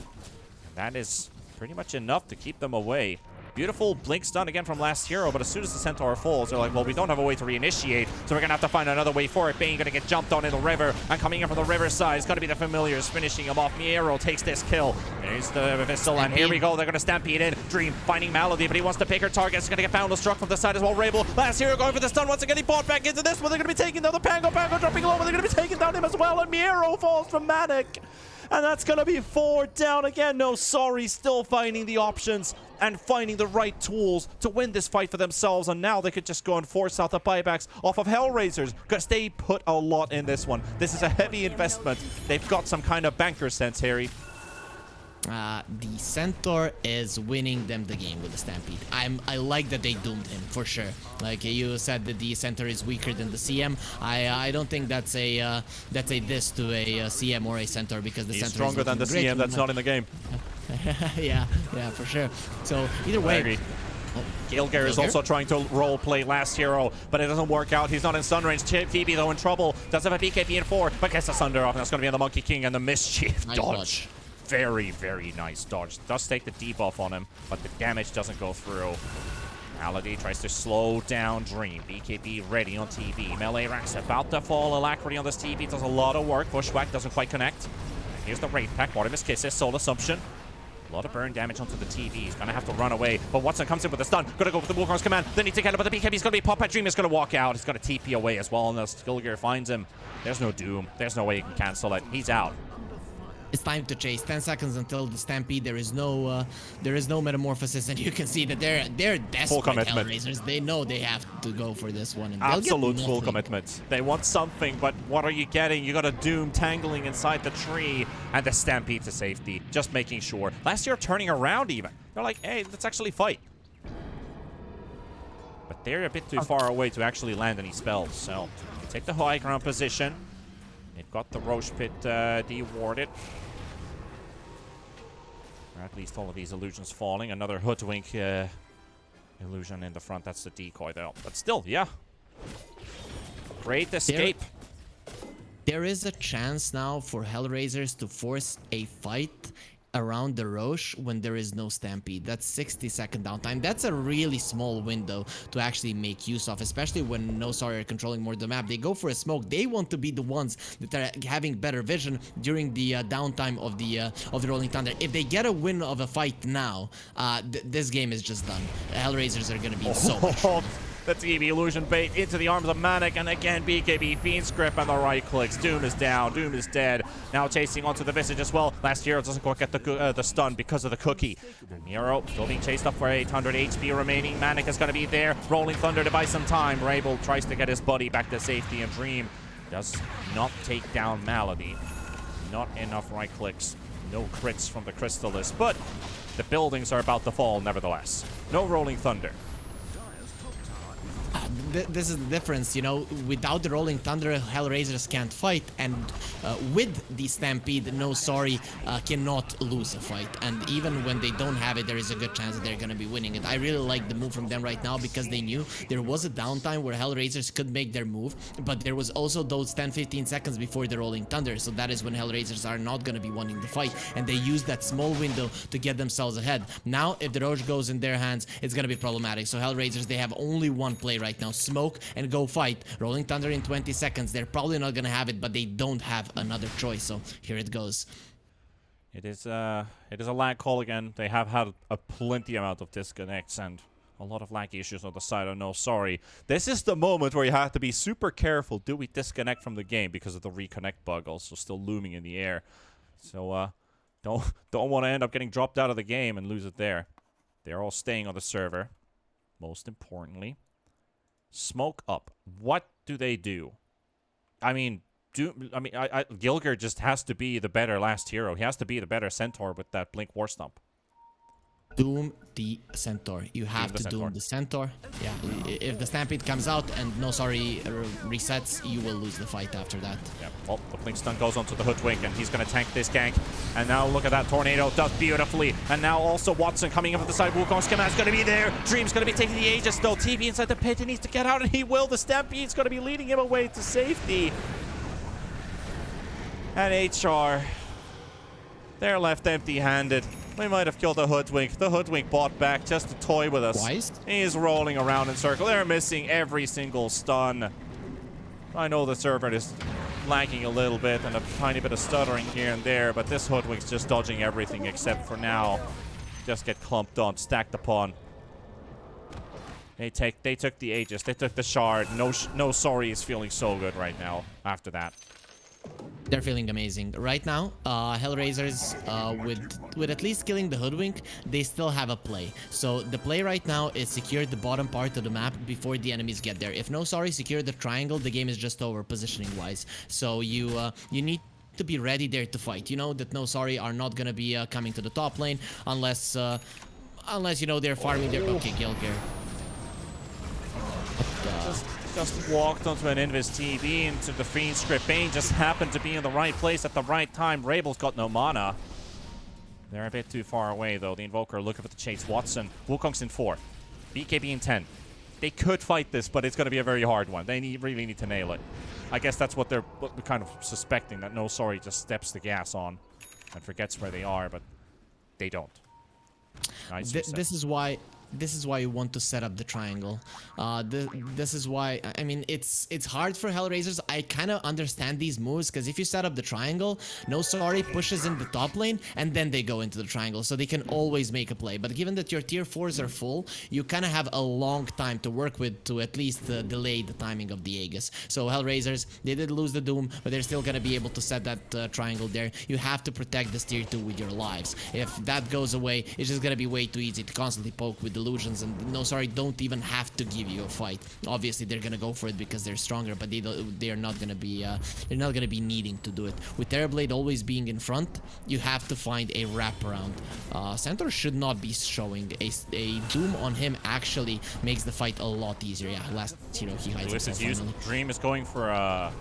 that is pretty much enough to keep them away. Beautiful blink stun again from last hero, but as soon as the Centaur falls, they're like, well, we don't have a way to reinitiate, so we're going to have to find another way for it. Bane going to get jumped on in the river, and coming in from the river side, it's going to be the Familiars finishing him off. Miero takes this kill. There's the Vistal, and here we go. They're going to stampede in. Dream finding Malady, but he wants to pick her target. He's going to get Boundless struck from the side as well. Rabel, last hero going for the stun once again. He bought back into this one. They're going to be taking down the Pango dropping low, but they're going to be taking down him as well, and Miero falls from Manic. And that's going to be 4 down again. NoSorry still finding the options and finding the right tools to win this fight for themselves. And now they could just go and force out the buybacks off of HellRaisers, because they put a lot in this one. This is a heavy investment. They've got some kind of banker sense, Harry. The Centaur is winning them the game with the Stampede. I like that they doomed him, for sure. Like you said that the Centaur is weaker than the CM. I don't think that's a diss to a CM or a Centaur, because the He's Centaur stronger than the CM that's not in the game. yeah, for sure. So either way. I agree. Gilger is also trying to role play last hero, but it doesn't work out. He's not in stun range. TB though in trouble. Does have a BKB in 4, but gets the Sunder off, and that's going to be on the Monkey King, and the Mischief dodge. Very, very nice dodge. Does take the debuff on him, but the damage doesn't go through. Malady tries to slow down Dream. BKB ready on TB. Melee Rax about to fall. Alacrity on this TB does a lot of work. Bushwhack doesn't quite connect. Here's the Wraith Pack. Artemis Kisses. Soul Assumption. A lot of burn damage onto the TV. He's going to have to run away. But Watson comes in with a stun. Going to go with the Wukong's command. Then he takes out, but the BKB's going to be popped. Dream is going to walk out. He's going to TP away as well. And as Skillgear finds him, there's no Doom. There's no way he can cancel it. He's out. It's time to chase. 10 seconds until the Stampede. There is no metamorphosis, and you can see that they're desperate. HellRaisers. They know they have to go for this one. And absolute full commitment. They want something, but what are you getting? You got a Doom tangling inside the tree, and the Stampede to safety. Just making sure. Last year, turning around even. They're like, hey, let's actually fight. But they're a bit too far away to actually land any spells. So they take the high ground position. They've got the Roche Pit dewarded. Or at least all of these illusions falling. Another Hoodwink illusion in the front. That's the decoy, though. But still, yeah. Great escape. There is a chance now for HellRaisers to force a fight around the Roche when there is no Stampede. That's 60-second downtime. That's a really small window to actually make use of, especially when NoSorry are controlling more of the map. They go for a smoke. They want to be the ones that are having better vision during the downtime of the Rolling Thunder. If they get a win of a fight now, this game is just done. HellRaisers are going to be so much. The TV illusion bait into the arms of Manic, and again BKB Fiend's Grip and the right clicks. Doom is down, Doom is dead. Now chasing onto the Visage as well. Last year it doesn't quite get the stun because of the cookie. And Miro still being chased up for 800 HP remaining. Manic is going to be there. Rolling Thunder to buy some time. Rabel tries to get his buddy back to safety, and Dream does not take down Malady. Not enough right clicks. No crits from the Crystalist, but the buildings are about to fall nevertheless. No Rolling Thunder. This is the difference, you know. Without the Rolling Thunder, HellRaisers can't fight, and with the Stampede, NoSorry cannot lose a fight. And even when they don't have it, there is a good chance that they're gonna be winning it. I really like the move from them right now because they knew there was a downtime where HellRaisers could make their move, but there was also those 10-15 seconds before the Rolling Thunder, so that is when HellRaisers are not gonna be wanting the fight, and they use that small window to get themselves ahead. Now, if the Roche goes in their hands, it's gonna be problematic. So HellRaisers, they have only one play right now. Smoke and go fight. Rolling Thunder in 20 seconds. They're probably not gonna have it, but they don't have another choice. So here it goes. It is a lag call again. They have had a plenty amount of disconnects and a lot of lag issues on the side of NoSorry. This is the moment where you have to be super careful. Do we disconnect from the game because of the reconnect bug also still looming in the air? So don't want to end up getting dropped out of the game and lose it there. They're all staying on the server. Most importantly. Smoke up. What do they do? I mean, Gilger just has to be the better last hero. He has to be the better Centaur with that Blink War Stump. Doom the Centaur. You have to doom the Centaur. Yeah, if the Stampede comes out and NoSorry resets, you will lose the fight after that. Yeah, well, the Blink Stun goes onto the Hoodwink, and he's going to tank this gank. And now look at that Tornado, does beautifully. And now also Watson coming in from the side. Wukong's command's going to be there. Dream's going to be taking the Aegis though. TV inside the pit, he needs to get out, and he will. The Stampede's going to be leading him away to safety. And HR, they're left empty-handed. We might have killed the Hoodwink. The Hoodwink bought back just to toy with us. Twice? He's rolling around in circle. They're missing every single stun. I know the server is lagging a little bit and a tiny bit of stuttering here and there, but this Hoodwink's just dodging everything except for now. Just get clumped on, stacked upon. They took the Aegis. They took the Shard. NoSorry is feeling so good right now after that. They're feeling amazing. Right now, HellRaisers, with at least killing the Hoodwink, they still have a play. So the play right now is secure the bottom part of the map before the enemies get there. If NoSorry secure the triangle, the game is just over positioning-wise. So you need to be ready there to fight. You know that NoSorry are not gonna be coming to the top lane unless you know they're farming their. Okay, Gilger. Just walked onto an Invis TV into the Fiend's Grip. Bane just happened to be in the right place at the right time. Rabel's got no mana. They're a bit too far away, though. The Invoker looking for the chase. Watson. Wukong's in 4. BKB in 10. They could fight this, but it's going to be a very hard one. They really need to nail it. I guess that's what we're kind of suspecting, that NoSorry just steps the gas on and forgets where they are, but they don't. Nice This is why this is why you want to set up the triangle. This is why, I mean, it's hard for HellRaisers. I kind of understand these moves, because if you set up the triangle, NoSorry pushes in the top lane, and then they go into the triangle, so they can always make a play. But given that your tier 4s are full, you kind of have a long time to work with to at least delay the timing of the Aegis. So HellRaisers, they did lose the Doom, but they're still going to be able to set that triangle there. You have to protect this tier 2 with your lives. If that goes away, it's just going to be way too easy to constantly poke with illusions, and NoSorry don't even have to give you a fight. Obviously they're gonna go for it because they're stronger, but they're not gonna be needing to do it. With Terrorblade always being in front, you have to find a wraparound. Centaur should not be showing a Doom on him. Actually makes the fight a lot easier. Yeah, last hero he hides himself finally. Dream is going for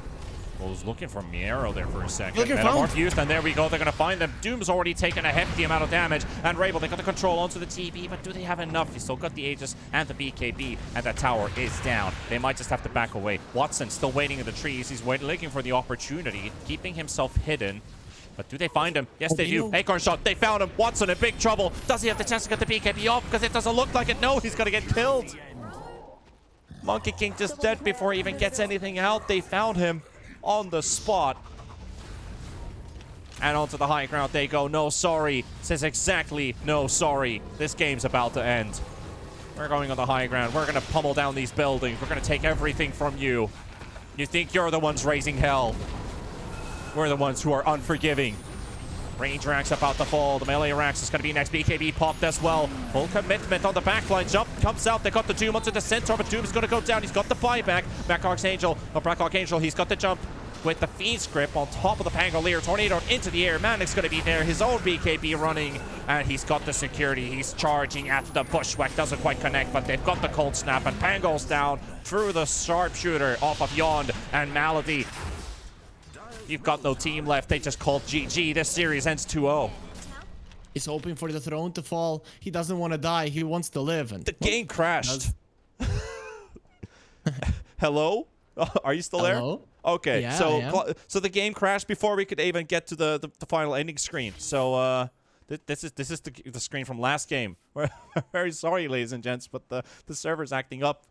well, was looking for Miero there for a second. Look at Metamorph used, and there we go. They're going to find them. Doom's already taken a hefty amount of damage. And Rabel, they got the control onto the TB, but do they have enough? They still got the Aegis and the BKB, and that tower is down. They might just have to back away. Watson still waiting in the trees. He's looking for the opportunity, keeping himself hidden. But do they find him? Yes, they do. Acorn shot. They found him. Watson in big trouble. Does he have the chance to get the BKB off? Because it doesn't look like it. No, he's going to get killed. Monkey King just dead before he even gets anything out. They found him on the spot. And onto the high ground they go. NoSorry says exactly NoSorry. This game's about to end. We're going on the high ground. We're going to pummel down these buildings. We're going to take everything from you. You think you're the ones raising hell. We're the ones who are unforgiving. Range Rack's about to fall. The melee Rax is going to be next. BKB popped as well. Full commitment on the backline. Jump comes out. They got the Doom onto the Centaur, but Doom's going to go down. He's got the buyback. Black Archangel, he's got the jump with the Fiend's Grip on top of the Pangolier. Tornado into the air. Manic's going to be there. His own BKB running, and he's got the security. He's charging at the Bushwhack. Doesn't quite connect, but they've got the Cold Snap, and Pangol's down through the Sharpshooter off of Yond and Malady. You've got no team left. They just called GG. This series ends 2-0. He's hoping for the throne to fall. He doesn't want to die. He wants to live. And the game crashed. Hello? Are you still there? Okay. Yeah, so the game crashed before we could even get to the final ending screen. So this is the screen from last game. We're very sorry, ladies and gents, but the server's acting up.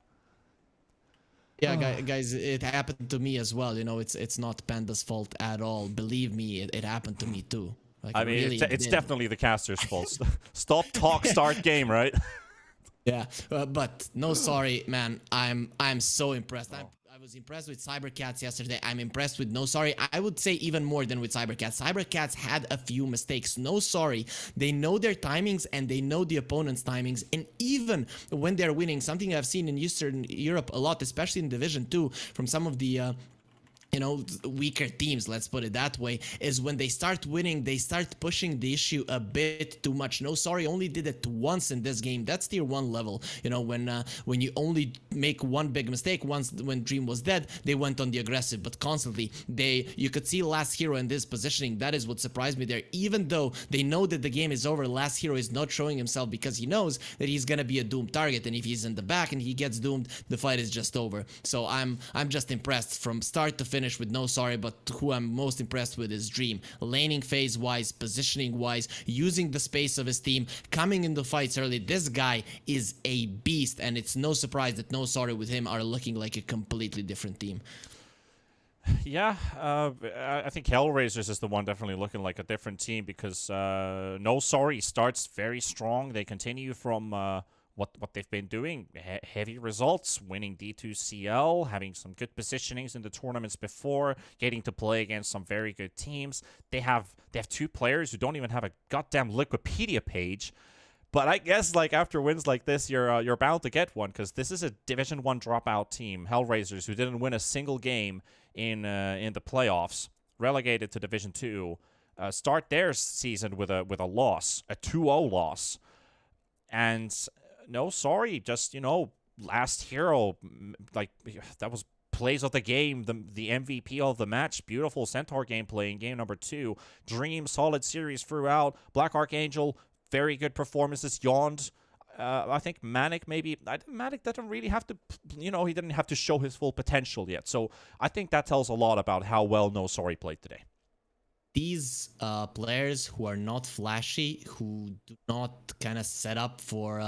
Yeah, guys, it happened to me as well. You know, it's not Panda's fault at all. Believe me, it happened to me too. Like, I mean, really it's definitely the caster's fault. Stop, talk, start game, right? Yeah, but NoSorry, man. I'm so impressed. I was impressed with Cybercats yesterday. I'm impressed with NoSorry. I would say even more than with Cybercats. Cybercats had a few mistakes. NoSorry, they know their timings and they know the opponent's timings. And even when they're winning, something I've seen in Eastern Europe a lot, especially in Division 2, from some of the you know, weaker teams, let's put it that way, is when they start winning, they start pushing the issue a bit too much. NoSorry only did it once in this game. That's tier 1 level. You know, when you only make one big mistake, once when Dream was dead, they went on the aggressive, but constantly you could see Last Hero in this positioning. That is what surprised me there. Even though they know that the game is over, Last Hero is not showing himself because he knows that he's gonna be a doomed target, and if he's in the back and he gets doomed, the fight is just over. So I'm just impressed from start to finish with NoSorry, but who I'm most impressed with is Dream. Laning phase wise, positioning wise, using the space of his team, coming into fights early. This guy is a beast, and it's no surprise that NoSorry with him are looking like a completely different team. Yeah, I think HellRaisers is the one definitely looking like a different team, because NoSorry starts very strong. They continue from what they've been doing. Heavy results, winning D2CL, having some good positionings in the tournaments before, getting to play against some very good teams. They have two players who don't even have a goddamn Wikipedia page. But I guess like after wins like this, you're bound to get one, because this is a Division 1 dropout team, HellRaisers, who didn't win a single game in the playoffs, relegated to Division 2. Start their season with a loss, a 2-0 loss, and NoSorry, just, you know, Last Hero, like, that was plays of the game, the MVP of the match. Beautiful Centaur gameplay in game number 2. Dream, solid series throughout. Black Archangel, very good performances. Yawned. I think Manic maybe. Manic didn't really have to, you know, he didn't have to show his full potential yet. So I think that tells a lot about how well NoSorry played today. these players who are not flashy, who do not kind of set up for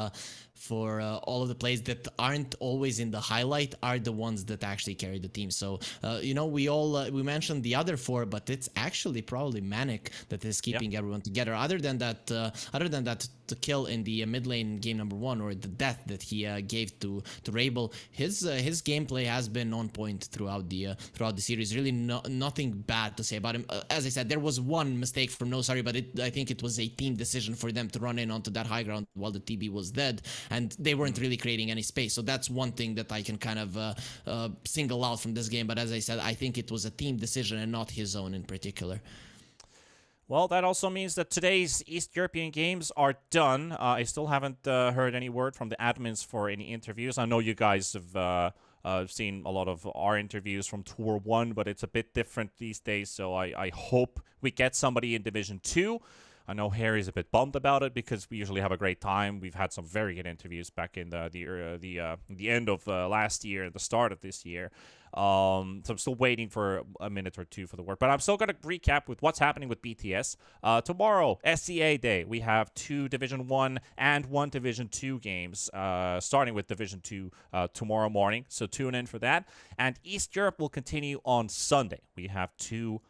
all of the plays that aren't always in the highlight, are the ones that actually carry the team. So you know, we mentioned the other four, but it's actually probably Manic that is keeping everyone together. Other than that, the kill in the mid lane game number 1, or the death that he gave to Rabel, his gameplay has been on point throughout the series. Really, nothing bad to say about him. As I said, there was one mistake from NoSorry, but I think it was a team decision for them to run in onto that high ground while the TB was dead, and they weren't really creating any space. So that's one thing that I can kind of single out from this game. But as I said, I think it was a team decision and not his own in particular. Well, that also means that today's East European games are done. I still haven't heard any word from the admins for any interviews. I know you guys have seen a lot of our interviews from Tour 1, but it's a bit different these days, so I hope we get somebody in Division 2. I know Harry's a bit bummed about it because we usually have a great time. We've had some very good interviews back in the end of last year and the start of this year. So I'm still waiting for a minute or two for the work. But I'm still going to recap with what's happening with BTS. Tomorrow, SCA Day, we have 2 Division 1 and 1 Division 2 games, starting with Division 2 tomorrow morning. So tune in for that. And East Europe will continue on Sunday. We have 2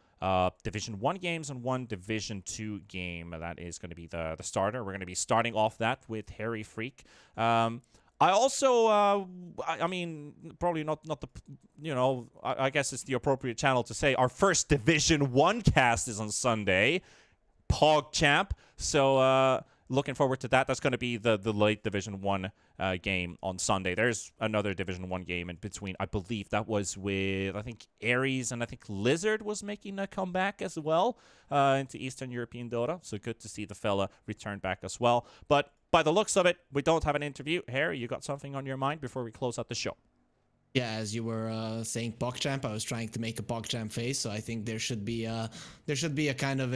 Division 1 games and 1 Division 2 game. That is going to be the starter. We're going to be starting off that with Harry Freak. I also, I mean, probably not the, you know, I guess it's the appropriate channel to say our first Division 1 cast is on Sunday, PogChamp. So, looking forward to that. That's going to be the late Division 1 game on Sunday. There's another Division 1 game in between. I believe that was with, I think, Ares, and I think Lizard was making a comeback as well into Eastern European Dota. So good to see the fella return back as well. But by the looks of it, we don't have an interview. Harry, you got something on your mind before we close out the show? Yeah, as you were saying PogChamp, I was trying to make a PogChamp face, so I think there should be a kind of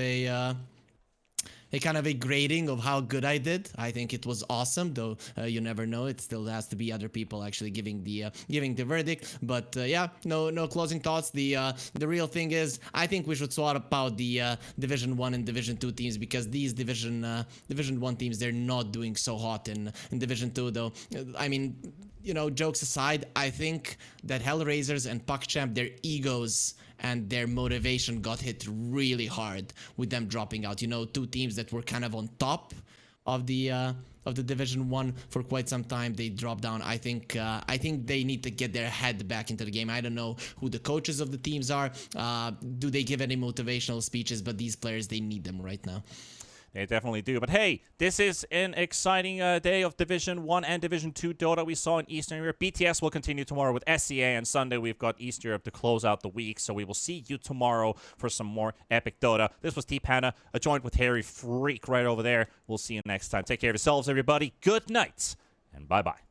a grading of how good I did. I think it was awesome, though you never know. It still has to be other people actually giving the verdict. But yeah, no closing thoughts. The real thing is, I think we should swap out the Division 1 and Division 2 teams, because these Division 1 teams, they're not doing so hot in Division 2, though. I mean, you know, jokes aside, I think that HellRaisers and PogChamp, their egos and their motivation got hit really hard with them dropping out. You know, 2 teams that were kind of on top of the Division 1 for quite some time, they dropped down. I think they need to get their head back into the game. I don't know who the coaches of the teams are. Do they give any motivational speeches? But these players, they need them right now. They definitely do. But hey, this is an exciting day of Division 1 and Division 2 Dota we saw in Eastern Europe. BTS will continue tomorrow with SCA, and Sunday we've got East Europe to close out the week. So we will see you tomorrow for some more epic Dota. This was T-Panda, joined with Harry Freak right over there. We'll see you next time. Take care of yourselves, everybody. Good night, and bye-bye.